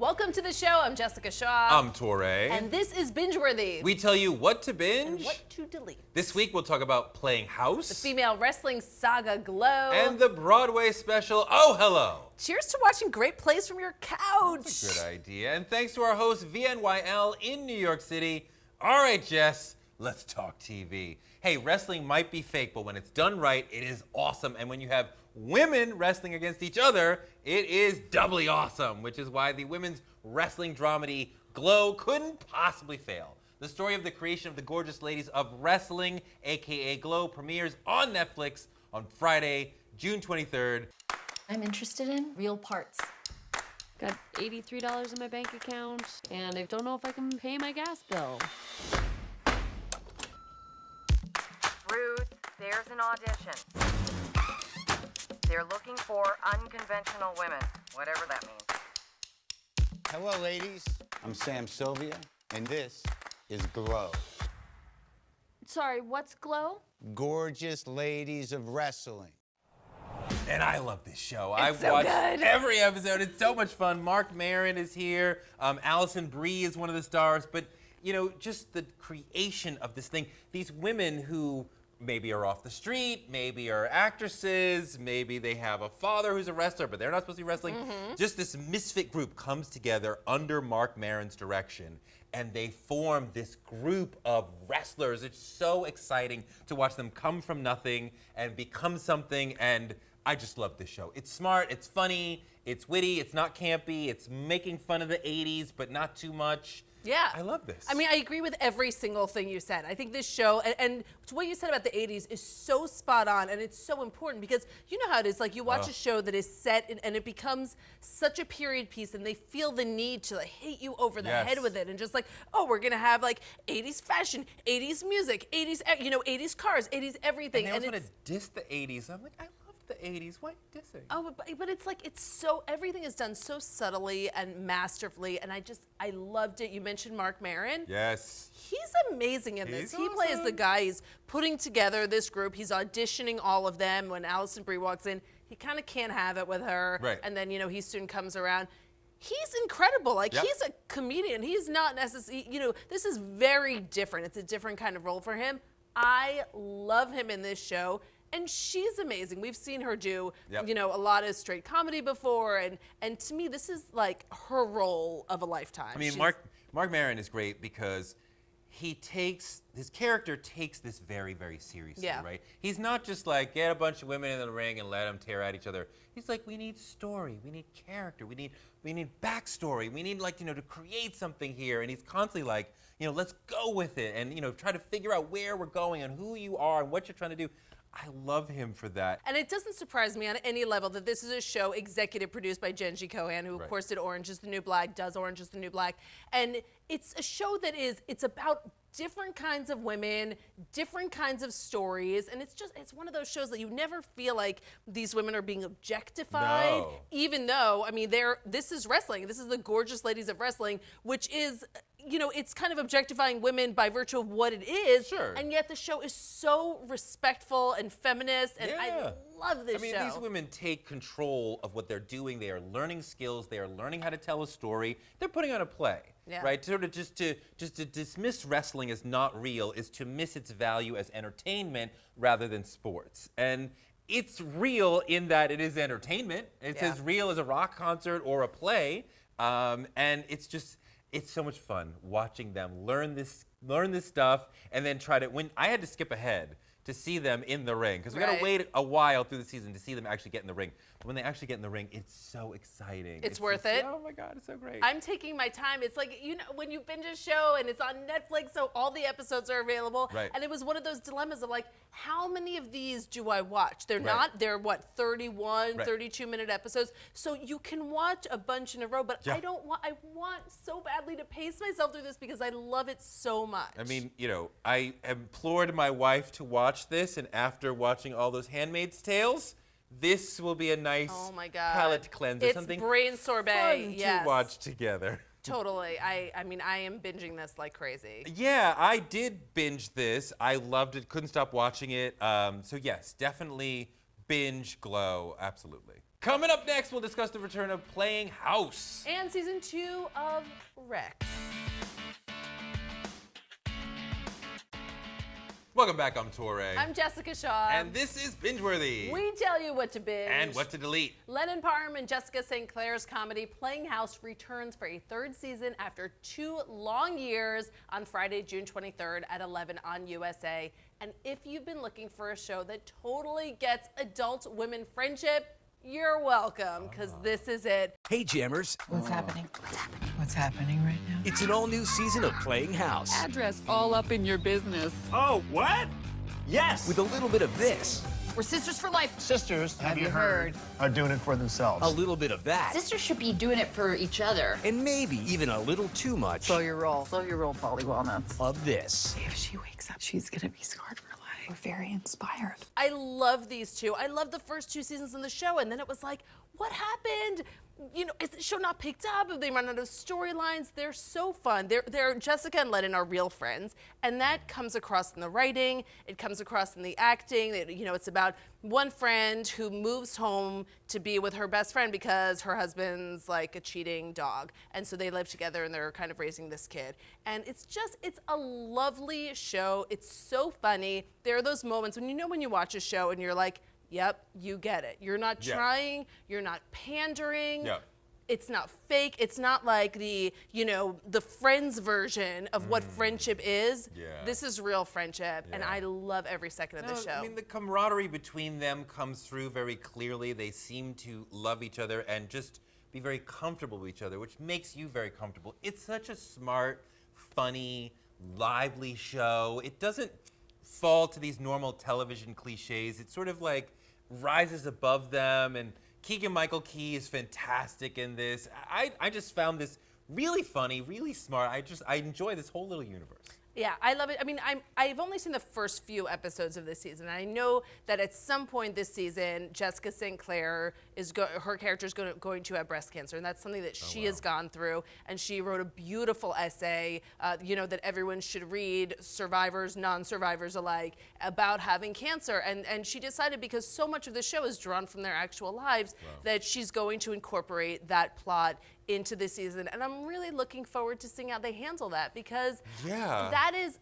Welcome to the show. I'm Jessica Shaw. I'm Touré. And this is Bingeworthy. We tell you what to binge. And what to delete. This week we'll talk about Playing House. The female wrestling saga Glow. And the Broadway special, Oh Hello. Cheers to watching great plays from your couch. That's a good idea. And thanks to our host, VNYL in New York City. All right, Jess, let's talk TV. Hey, wrestling might be fake, but when it's done right, it is awesome. And when you have women wrestling against each other, it is doubly awesome, which is why the women's wrestling dramedy Glow couldn't possibly fail. The story of the creation of the gorgeous ladies of wrestling, aka Glow, premieres on Netflix on Friday, June 23rd. I'm interested in real parts. Got $83 in my bank account, and I don't know if I can pay my gas bill. Ruth, there's an audition. They're looking for unconventional women, whatever that means. Hello, ladies. I'm Sam Sylvia, and this is Glow. Sorry, what's Glow? Gorgeous ladies of wrestling. And I love this show. It's I've so watched good. every episode. It's so much fun. Mark Maron is here. Allison Brie is one of the stars. But, you know, just the creation of this thing. These women who maybe are off the street, maybe are actresses, maybe they have a father who's a wrestler, but they're not supposed to be wrestling. Just this misfit group comes together under Mark Maron's direction, and they form this group of wrestlers. It's so exciting to watch them come from nothing and become something, and I just love this show. It's smart, it's funny, it's witty, it's not campy, it's making fun of the 80s, but not too much. Yeah. I love this. I mean, I agree with every single thing you said. I think this show, and what you said about the 80s is so spot on, and it's so important because you know how it is. Like, you watch a show that is set, and it becomes such a period piece, and they feel the need to like, hit you over the head with it, and just like, oh, we're going to have like 80s fashion, 80s music, 80s, 80s cars, 80s everything. And they also want to diss the 80s. I'm like, I love the 80s. Why dissing? Oh, but it's like, it's so, everything is done so subtly and masterfully, and I loved it. You mentioned Mark Maron. Yes. He's amazing in this. He's He plays awesome. the guy. He's putting together this group. He's auditioning all of them. When Allison Brie walks in, he kind of can't have it with her. Right. And then, he soon comes around. He's incredible. Like, Yep. he's a comedian. He's not necessarily, this is very different. It's a different kind of role for him. I love him in this show. And she's amazing. We've seen her do, Yep. a lot of straight comedy before, and to me, this is like her role of a lifetime. I mean, She's- Mark Maron is great because his character takes this very, very seriously, Yeah. right? He's not just like, get a bunch of women in the ring and let them tear at each other. He's like, we need story, we need character, we need backstory, we need to create something here. And he's constantly like, let's go with it and, try to figure out where we're going and who you are and what you're trying to do. I love him for that. And it doesn't surprise me on any level that this is a show executive produced by Jenji Kohan, who of course did Orange is the New Black, does Orange is the New Black. And it's a show that it's about different kinds of women, different kinds of stories, and it's one of those shows that you never feel like these women are being objectified, No. even though, I mean, this is wrestling. This is the gorgeous ladies of wrestling, which is, it's kind of objectifying women by virtue of what it is. Sure. And yet the show is so respectful and feminist, and I love this show. I mean, these women take control of what they're doing. They are learning skills. They are learning how to tell a story. They're putting on a play, right? Sort of just to dismiss wrestling as not real is to miss its value as entertainment rather than sports. And it's real in that it is entertainment. It's as real as a rock concert or a play. And it's so much fun watching them learn this stuff and then when I had to skip ahead to see them in the ring because we got to wait a while through the season to see them actually get in the ring. But when they actually get in the ring, it's so exciting. It's worth it. Oh my God, it's so great. I'm taking my time. It's like, when you binge a show and it's on Netflix, so all the episodes are available. Right. And it was one of those dilemmas of like, how many of these do I watch? They're what, 31, 32-minute episodes. So you can watch a bunch in a row, but I want so badly to pace myself through this because I love it so much. I mean, I implored my wife to watch this, and after watching all those Handmaid's Tales, this will be a nice palate cleanser. It's something brain sorbet, fun to watch together. Totally. I mean, I am binging this like crazy. Yeah, I did binge this. I loved it. Couldn't stop watching it. So yes, definitely binge Glow. Absolutely. Coming up next, we'll discuss the return of Playing House. And season 2 of Wreck. Welcome back, I'm Touré. I'm Jessica Shaw. And this is Bingeworthy. We tell you what to binge. And what to delete. Lennon Parham and Jessica St. Clair's comedy Playing House returns for a 3rd season after 2 long years on Friday, June 23rd at 11 on USA. And if you've been looking for a show that totally gets adult women friendship, you're welcome, because this is it. Hey, Jammers. What's happening? What's happening right now? It's an all-new season of Playing House. Address all up in your business. Oh, what? Yes. With a little bit of this. We're sisters for life. Sisters, have you heard, are doing it for themselves. A little bit of that. Sisters should be doing it for each other. And maybe even a little too much. Slow your roll, Polly Walnuts. Of this. If she wakes up, she's gonna be scarred for life. We're very inspired. I love these two. I love the first 2 seasons of the show, and then it was like, what happened? You know, is the show not picked up? Have they run out of storylines? They're so fun. They're Jessica and Lennon are real friends, and that comes across in the writing. It comes across in the acting. It's about one friend who moves home to be with her best friend because her husband's like a cheating dog, and so they live together and they're kind of raising this kid. And it's a lovely show. It's so funny. There are those moments when you watch a show and you're like, yep, you get it. You're not trying, you're not pandering. Yep. It's not fake. It's not like the Friends version of what friendship is. Yeah. This is real friendship, and Yeah. I love every second of the show. I mean, the camaraderie between them comes through very clearly. They seem to love each other and just be very comfortable with each other, which makes you very comfortable. It's such a smart, funny, lively show. It doesn't fall to these normal television cliches. It sort of like rises above them, and Keegan-Michael Key is fantastic in this. I just found this really funny, really smart. I enjoy this whole little universe. Yeah, I love it. I mean, I've only seen the first few episodes of this season. I know that at some point this season, Jessica St. Clair her character is going to have breast cancer, and that's something that she has gone through. And she wrote a beautiful essay, that everyone should read, survivors, non-survivors alike, about having cancer. And she decided, because so much of the show is drawn from their actual lives, that she's going to incorporate that plot into this season, and I'm really looking forward to seeing how they handle that, because that is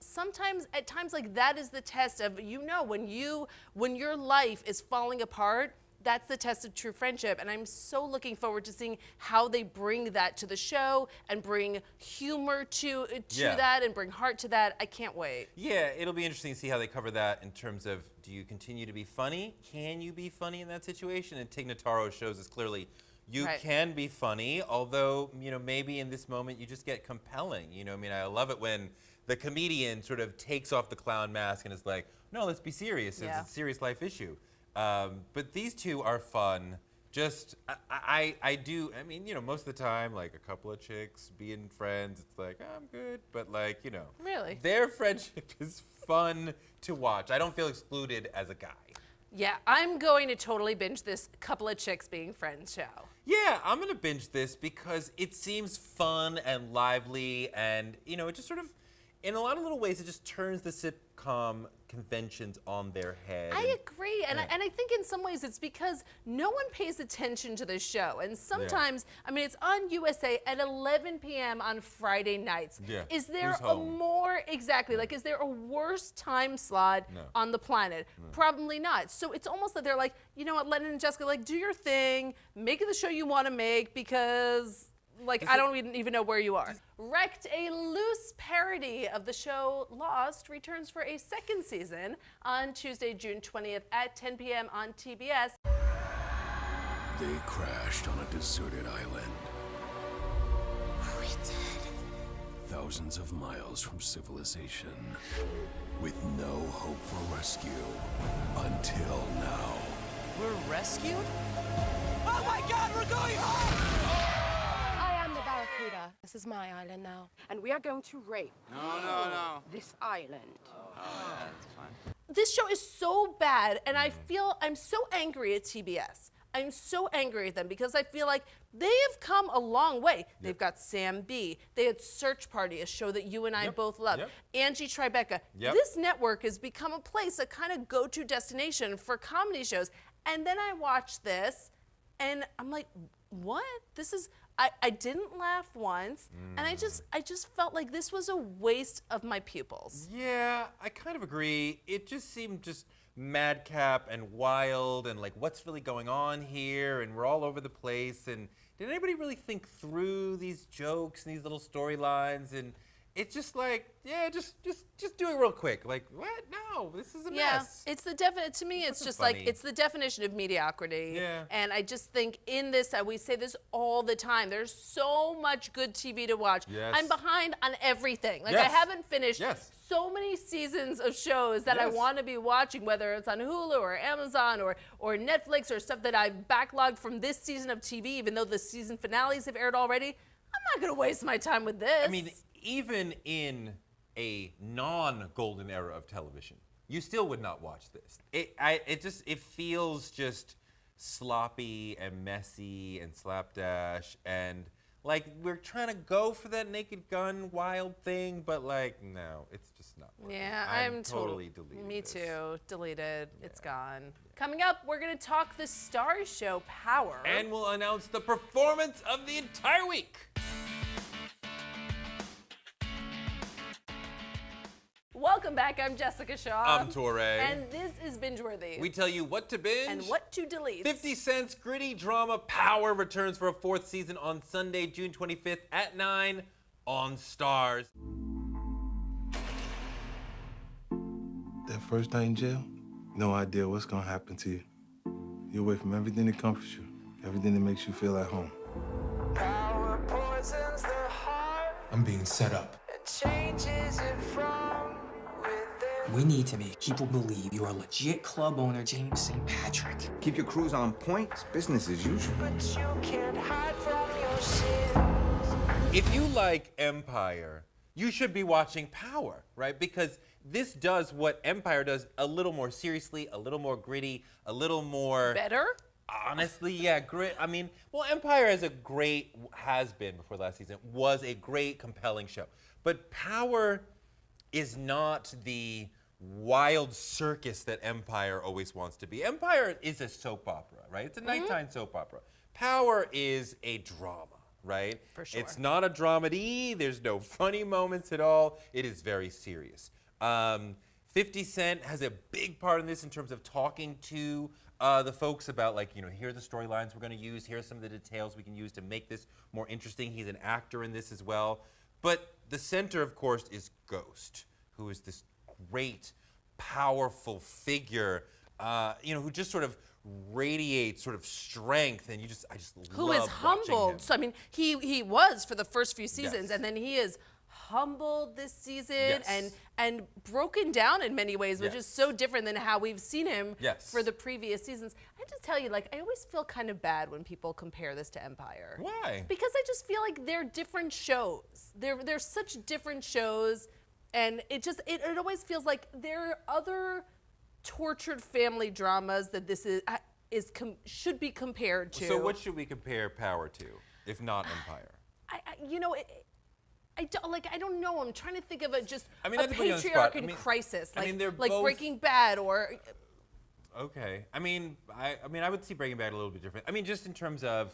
at times like that is the test of when your life is falling apart. That's the test of true friendship, and I'm so looking forward to seeing how they bring that to the show and bring humor to that and bring heart to that. I can't wait. Yeah, it'll be interesting to see how they cover that in terms of, do you continue to be funny? Can you be funny in that situation? And Tig Notaro shows us clearly you can be funny, although, maybe in this moment you just get compelling. I love it when the comedian sort of takes off the clown mask and is like, no, let's be serious. It's a serious life issue. But these two are fun. Just, most of the time, like a couple of chicks being friends, it's like, I'm good. But Really? Their friendship is fun to watch. I don't feel excluded as a guy. Yeah, I'm going to totally binge this couple of chicks being friends show. Yeah, I'm going to binge this because it seems fun and lively, and, it just sort of, in a lot of little ways, it just turns the sitcom conventions on their head. I agree, and I think in some ways it's because no one pays attention to this show, and sometimes, it's on USA at 11 p.m. on Friday nights. Yeah. Is there Who's a home? more, is there a worse time slot on the planet? Probably not. So it's almost that they're like, you know what, Lennon and Jessica, do your thing, make it the show you want to make, because I don't even know where you are. Wrecked, a loose parody of the show Lost, returns for a 2nd season on Tuesday, June 20th at 10 p.m. on TBS. They crashed on a deserted island. We did. Thousands of miles from civilization, with no hope for rescue until now. We're rescued? Oh my God, we're going home! I am the Barracuda. This is my island now. And we are going to rape. No. This island. This show is so bad, and I'm so angry at TBS. I'm so angry at them because I feel like they have come a long way. They've got Sam B. They had Search Party, a show that you and I both love. Angie Tribeca. This network has become a place, a kind of go-to destination for comedy shows. And then I watch this, And I'm like, what? This is, I didn't laugh once, and I just felt like this was a waste of my pupils. Yeah, I kind of agree. It just seemed just madcap and wild and like what's really going on here, and we're all over the place. And did anybody really think through these jokes and these little storylines? And it's just like, yeah, just do it real quick. Like, what? No, this is a mess. It's the definite, to me, it's just funny. like, it's the definition of mediocrity. Yeah. And I just think in this, we say this all the time, there's so much good TV to watch. Yes. I'm behind on everything. Like, Yes. I haven't finished Yes. so many seasons of shows that I Yes. want to be watching, whether it's on Hulu or Amazon or Netflix or stuff that I've backlogged from this season of TV, even though the season finales have aired already. I'm not going to waste my time with this. I mean, even in a non-golden era of television, you still would not watch this. It feels just sloppy and messy and slapdash, and like we're trying to go for that Naked Gun wild thing, but like no, it's just not working. Yeah, I'm totally deleted. Me this. too. Deleted. Yeah. It's gone. Coming up, we're going to talk the STARZ show Power. And we'll announce the performance of the entire week. Welcome back. I'm Jessica Shaw. I'm Touré. And this is Bingeworthy. We tell you what to binge and what to delete. 50 Cent's gritty drama Power returns for a 4th season on Sunday, June 25th at 9 on STARZ. That first night in jail, no idea what's gonna happen to you. You're away from everything that comforts you, everything that makes you feel at home. Power poisons the heart. I'm being set up. It changes it from within. We need to make people believe you're a legit club owner, James St. Patrick. Keep your crews on point. It's business as usual. But you can't hide from your sins. If you like Empire, you should be watching Power, right? Because this does what Empire does a little more seriously, a little more gritty, a little more... Better? Honestly, yeah, grit. I mean, well, Empire has been before last season, was a great, compelling show. But Power is not the wild circus that Empire always wants to be. Empire is a soap opera, right? It's a nighttime soap opera. Power is a drama, right? For sure. It's not a dramedy. There's no funny moments at all. It is very serious. 50 Cent has a big part in this in terms of talking to the folks about, like, you know, here are the storylines we're going to use. Here are some of the details we can use to make this more interesting. He's an actor in this as well. But the center, of course, is Ghost, who is this great, powerful figure, you know, who just sort of radiates sort of strength, and I just who love is humbled. him. So I mean, he was for the first few seasons, Yes. and then he is humbled this season Yes. and broken down in many ways, which Yes. is so different than how we've seen him Yes. for the previous seasons. I have to tell you, like, I always feel kind of bad when people compare this to Empire. Why? Because I just feel like they're different shows. They're such different shows, and it always feels like there are other tortured family dramas that this should be compared to. So what should we compare Power to, if not Empire? I don't know. I'm trying to think of just I mean, a not to put you on the spot. patriarch in crisis, I mean, they're like both- Breaking Bad or. Okay. I mean, I would see Breaking Bad a little bit different. I mean, just in terms of,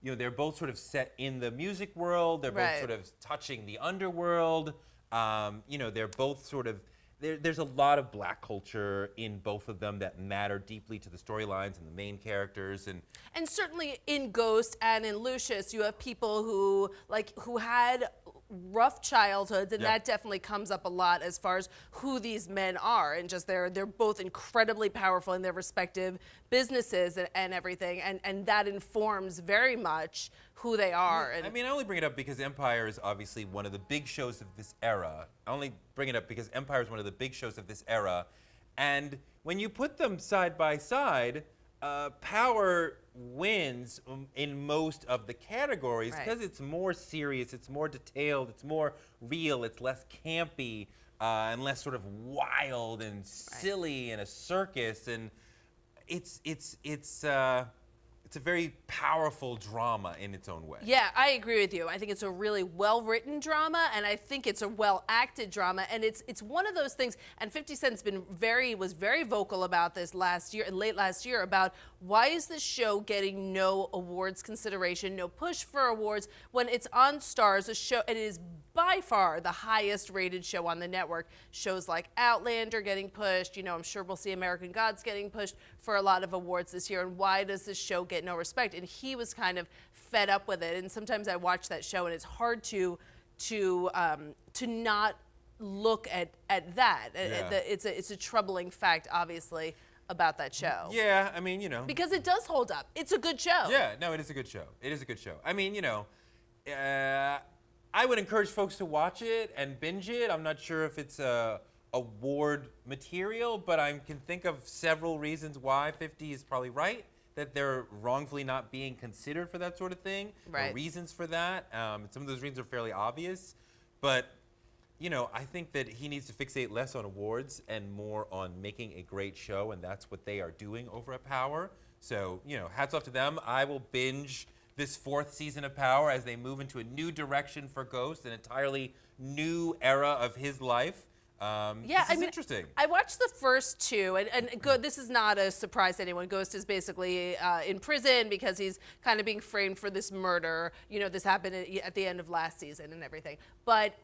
you know, they're both sort of set in the music world. They're both Right. sort of touching the underworld. You know, they're both sort of. There's a lot of black culture in both of them that matter deeply to the storylines and the main characters. And certainly in Ghost and in Lucius, you have people who had rough childhoods, and Yeah. that definitely comes up a lot as far as who these men are, and just they're both incredibly powerful in their respective businesses and everything, and that informs very much who they are. I mean, I only bring it up because Empire is obviously one of the big shows of this era. I only bring it up because Empire is one of the big shows of this era. And when you put them side by side, Power wins in most of the categories Right. because it's more serious, it's more detailed, it's more real, it's less campy, and less sort of wild and silly and a circus. And it's it's a very powerful drama in its own way. Yeah, I agree with you. I think it's a really well-written drama, and I think it's a well-acted drama, and it's one of those things. And 50 Cent's was very vocal about this late last year, about why is this show getting no awards consideration, no push for awards when it's on STARZ, a show, and it is by far the highest-rated show on the network. Shows like Outlander getting pushed. You know, I'm sure we'll see American Gods getting pushed for a lot of awards this year. And why does this show get no respect? And he was kind of fed up with it. And sometimes I watch that show, and it's hard to not look at that. Yeah. It's a troubling fact, obviously, about that show. Yeah, I mean, you know. Because it does hold up. It's a good show. Yeah, no, it is a good show. It is a good show. I mean, you know, I would encourage folks to watch it and binge it. I'm not sure if it's award material, but I can think of several reasons why 50 is probably right, that they're wrongfully not being considered for that sort of thing. There are reasons for that. Some of those reasons are fairly obvious, but you know, I think that he needs to fixate less on awards and more on making a great show, and that's what they are doing over at Power. So, you know, hats off to them. I will binge this 4th season of Power as they move into a new direction for Ghost, an entirely new era of his life. This is interesting. I watched the first 2, and this is not a surprise to anyone. Ghost is basically in prison because he's kind of being framed for this murder. You know, this happened at the end of last season and everything. But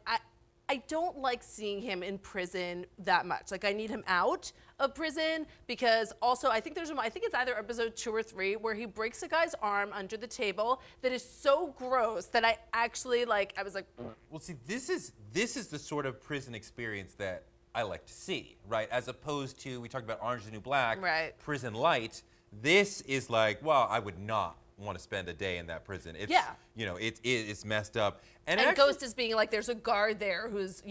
I don't like seeing him in prison that much. Like, I need him out of prison, because also I think it's either episode 2 or 3 where he breaks a guy's arm under the table that is so gross that I actually I was like, well, see, this is the sort of prison experience that I like to see, right? As opposed to, we talked about Orange is the New Black, Prison Light. This is like, well, I would not want to spend a day in that prison. It's, you know, it's messed up. And Ghost is being like, there's a guard there who's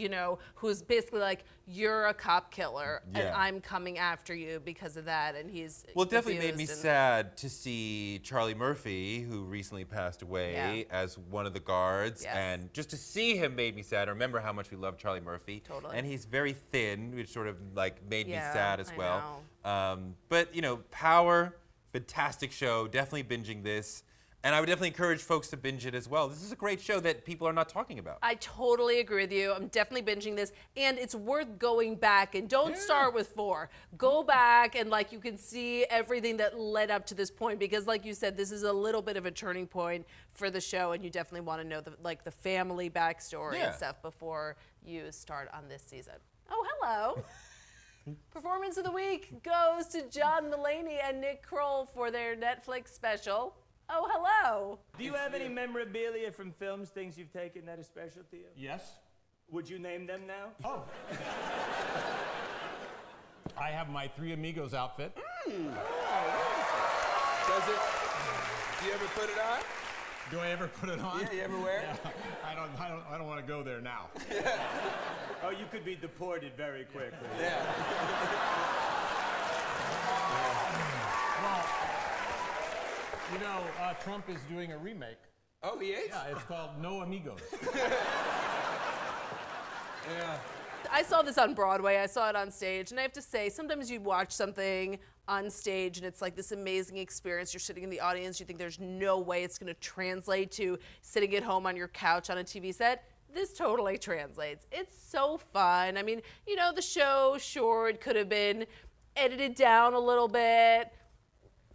basically like, you're a cop killer, and I'm coming after you because of that, and he's well, it definitely made me sad to see Charlie Murphy, who recently passed away, as one of the guards, and just to see him made me sad. I remember how much we love Charlie Murphy, and he's very thin, which sort of like made me sad as well. But you know, Power, fantastic show, definitely binging this. And I would definitely encourage folks to binge it as well. This is a great show that people are not talking about. I totally agree with you. I'm definitely binging this. And it's worth going back, and don't start with 4. Go back and you can see everything that led up to this point, because like you said, this is a little bit of a turning point for the show, and you definitely want to know the family backstory and stuff before you start on this season. Oh, hello. Performance of the week goes to John Mulaney and Nick Kroll for their Netflix special. Oh, hello. Do you have any memorabilia from films, things you've taken that are special to you? Yes. Would you name them now? Oh. I have my Three Amigos outfit. Does it? Do you ever put it on? Do I ever put it on? Yeah, you ever wear it? Yeah. I don't want to go there now. Oh, you could be deported very quickly. Yeah. Well, you know, Trump is doing a remake. Oh, he is? Yeah, it's called No Amigos. Yeah. I saw this on Broadway. I saw it on stage. And I have to say, sometimes you watch something on stage and it's like this amazing experience. You're sitting in the audience. You think there's no way it's going to translate to sitting at home on your couch on a TV set. This totally translates. It's so fun. I mean, you know, the show, sure, it could have been edited down a little bit,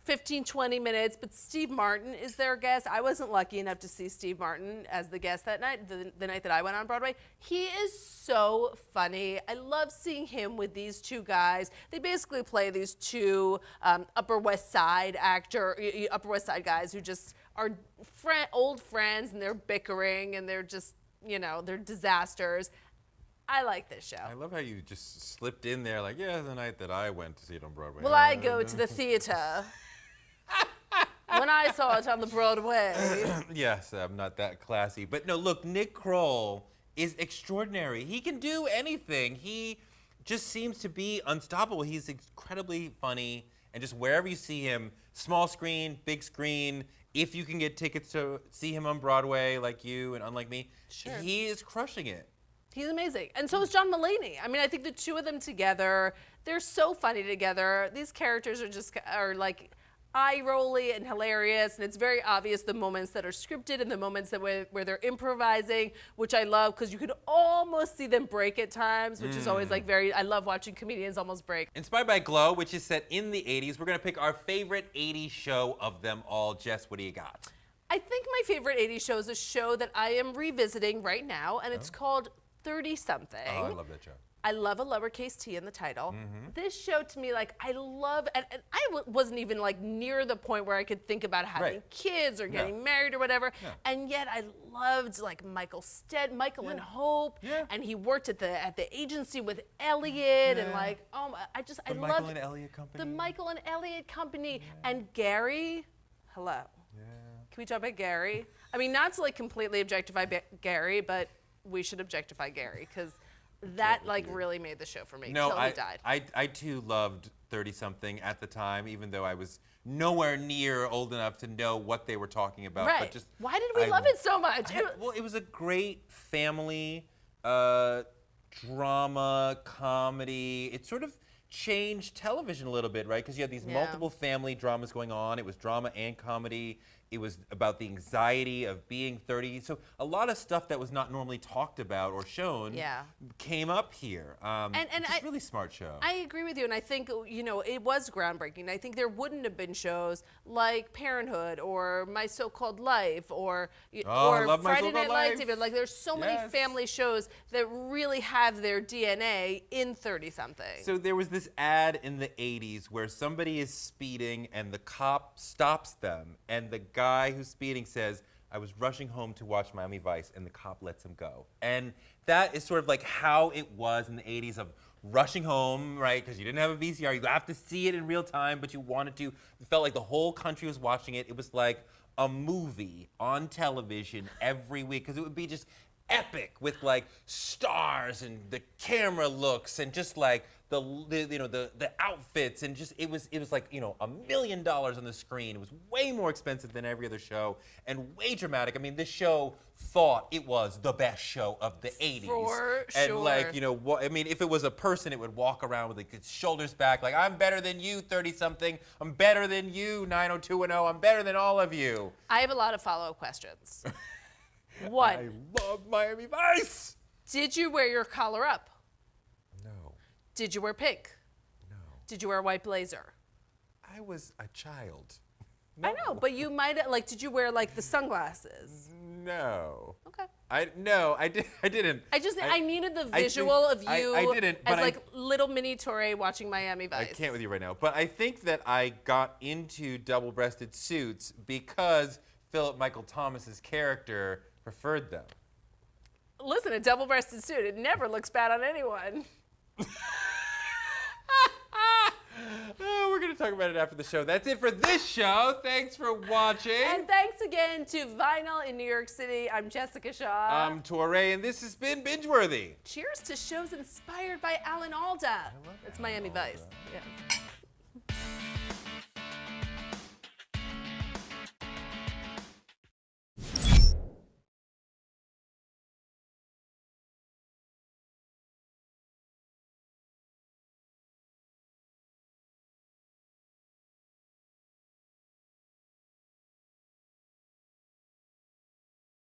15, 20 minutes, but Steve Martin is their guest. I wasn't lucky enough to see Steve Martin as the guest that night, the night that I went on Broadway. He is so funny. I love seeing him with these two guys. They basically play these two Upper West Side guys who just are old friends, and they're bickering, and they're just, you know, they're disasters. I like this show. I love how you just slipped in there like, yeah, the night that I went to see it on Broadway. Well, I go to the theater. When I saw it on the Broadway. Yes, I'm not that classy. But no, look, Nick Kroll is extraordinary. He can do anything. He just seems to be unstoppable. He's incredibly funny. And just wherever you see him, small screen, big screen, if you can get tickets to see him on Broadway like you and unlike me, he is crushing it. He's amazing. And so is John Mulaney. I mean, I think the two of them together, they're so funny together. These characters are like eye-rolly and hilarious, and it's very obvious the moments that are scripted and the moments that where they're improvising, which I love because you could almost see them break at times, which is always like I love watching comedians almost break. Inspired by Glow, which is set in the 80s, we're gonna pick our favorite 80s show of them all. Jess, what do you got? I think my favorite 80s show is a show that I am revisiting right now, and it's called 30-something. Oh, I love that show. I love a lowercase t in the title. This show to me, like, I love, and wasn't even like near the point where I could think about having kids or getting married or whatever. And yet I loved like Michael and Hope, and he worked at the agency with Elliot, and like, I love Michael and Elliot Company. The Michael and Elliot Company, and Gary. Hello. Can we talk about Gary? I mean, not to like completely objectify Gary, but we should objectify Gary because that like really made the show for me till he died. I too loved 30-something at the time, even though I was nowhere near old enough to know what they were talking about. Right. But just, why did we love it so much? Well, it was a great family drama, comedy. It sort of changed television a little bit, right? Because you had these multiple family dramas going on. It was drama and comedy. It was about the anxiety of being 30. So a lot of stuff that was not normally talked about or shown came up here. It's a really smart show. I agree with you, and I think, you know, it was groundbreaking. I think there wouldn't have been shows like Parenthood or My So-Called Life or Friday Night Lights even. Like, there's so many family shows that really have their DNA in 30-something. So there was this ad in the 80s where somebody is speeding and the cop stops them, and the guy who's speeding says, I was rushing home to watch Miami Vice, and the cop lets him go. And that is sort of like how it was in the 80s of rushing home, right? Because you didn't have a VCR. You have to see it in real time, but you wanted to. It felt like the whole country was watching it. It was like a movie on television every week, because it would be just epic with like stars and the camera looks and just like the outfits, and just it was like, you know, $1 million on the screen. It was way more expensive than every other show and way dramatic. I mean, this show thought it was the best show of the 80s. For and sure. like, you know, I mean, if it was a person, it would walk around with its shoulders back like, I'm better than you, 30-something. I'm better than you, 90210. I'm better than all of you. I have a lot of follow-up questions. One. I love Miami Vice. Did you wear your collar up? No. Did you wear pink? No. Did you wear a white blazer? I was a child. No. I know, but you might have, like, did you wear like the sunglasses? No. Okay. I didn't. I needed the visual of you I didn't, as but like little mini Touré watching Miami Vice. I can't with you right now. But I think that I got into double-breasted suits because Philip Michael Thomas's character preferred them. Listen, a double-breasted suit, it never looks bad on anyone. We're going to talk about it after the show. That's it for this show. Thanks for watching. And thanks again to Vinyl in New York City. I'm Jessica Shaw. I'm Touré, and this has been Bingeworthy. Cheers to shows inspired by Alan Alda. It's Miami Vice. Yeah.